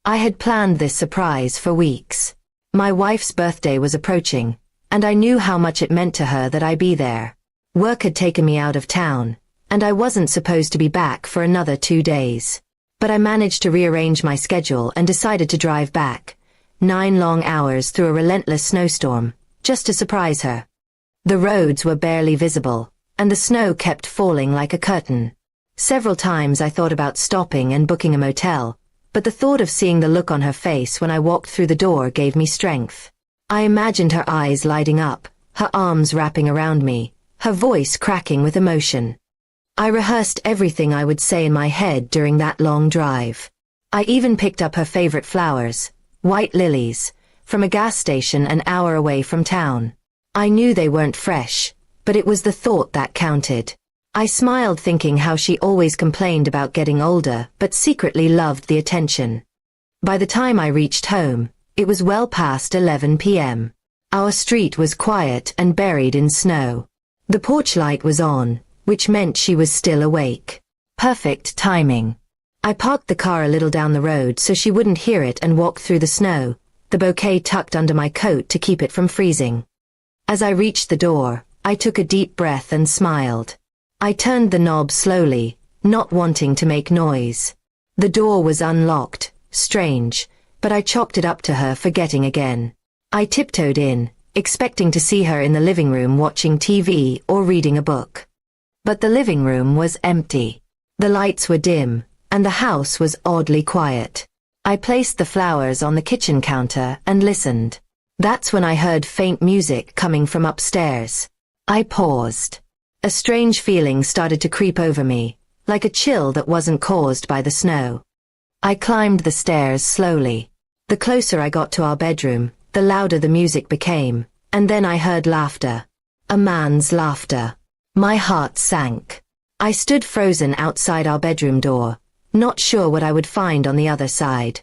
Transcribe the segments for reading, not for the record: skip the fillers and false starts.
I had planned this surprise for weeks. My wife's birthday was approaching, and I knew how much it meant to her that I be there. Work had taken me out of town, and I wasn't supposed to be back for another 2 days. But I managed to rearrange my schedule and decided to drive back, 9 long hours through a relentless snowstorm, just to surprise her. The roads were barely visible, and the snow kept falling like a curtain. Several times I thought about stopping and booking a motel, but the thought of seeing the look on her face when I walked through the door gave me strength. I imagined her eyes lighting up, her arms wrapping around me, her voice cracking with emotion. I rehearsed everything I would say in my head during that long drive. I even picked up her favorite flowers, white lilies, from a gas station an hour away from town. I knew they weren't fresh, but it was the thought that counted. I smiled thinking how she always complained about getting older but secretly loved the attention. By the time I reached home, it was well past 11 p.m. Our street was quiet and buried in snow. The porch light was on, which meant she was still awake. Perfect timing. I parked the car a little down the road so she wouldn't hear it and walked through the snow, the bouquet tucked under my coat to keep it from freezing. As I reached the door, I took a deep breath and smiled. I turned the knob slowly, not wanting to make noise. The door was unlocked, strange, but I chalked it up to her forgetting again. I tiptoed in, expecting to see her in the living room watching TV or reading a book. But the living room was empty. The lights were dim, and the house was oddly quiet. I placed the flowers on the kitchen counter and listened. That's when I heard faint music coming from upstairs. I paused. A strange feeling started to creep over me, like a chill that wasn't caused by the snow. I climbed the stairs slowly. The closer I got to our bedroom, the louder the music became, and then I heard laughter. A man's laughter. My heart sank. I stood frozen outside our bedroom door, not sure what I would find on the other side.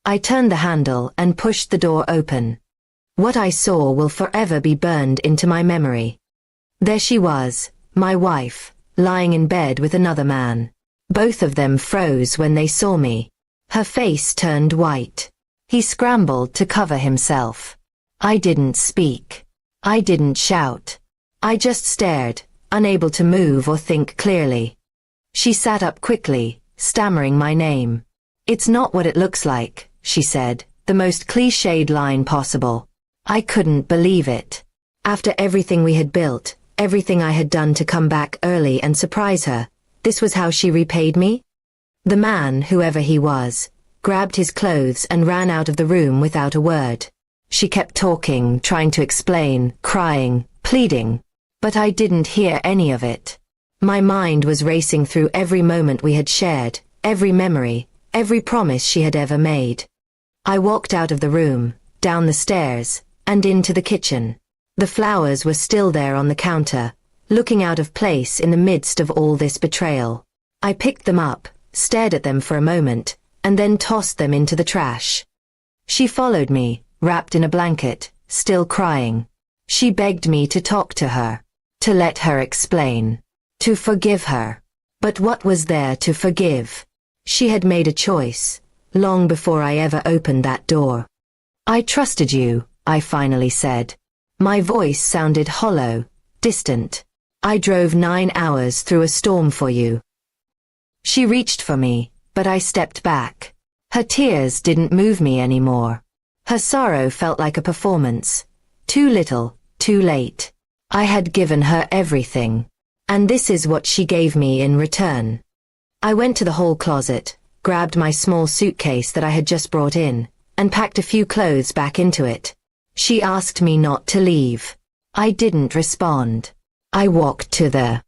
I turned the handle and pushed the door open. What I saw will forever be burned into my memory. There she was, my wife, lying in bed with another man. Both of them froze when they saw me. Her face turned white. He scrambled to cover himself. I didn't speak. I didn't shout. I just stared, unable to move or think clearly. She sat up quickly, stammering my name. "It's not what it looks like," she said, the most cliched line possible. I couldn't believe it. After everything we had built, everything I had done to come back early and surprise her, this was how she repaid me? The man, whoever he was, grabbed his clothes and ran out of the room without a word. She kept talking, trying to explain, crying, pleading. But I didn't hear any of it. My mind was racing through every moment we had shared, every memory, every promise she had ever made. I walked out of the room, down the stairs, and into the kitchen. The flowers were still there on the counter, looking out of place in the midst of all this betrayal. I picked them up, stared at them for a moment, and then tossed them into the trash. She followed me, wrapped in a blanket, still crying. She begged me to talk to her, to let her explain, to forgive her. But what was there to forgive? She had made a choice, long before I ever opened that door. "I trusted you," I finally said. My voice sounded hollow, distant. "I drove 9 hours through a storm for you." She reached for me, but I stepped back. Her tears didn't move me anymore. Her sorrow felt like a performance. Too little, too late. I had given her everything. And this is what she gave me in return. I went to the hall closet, grabbed my small suitcase that I had just brought in, and packed a few clothes back into it. She asked me not to leave. I didn't respond. I walked to the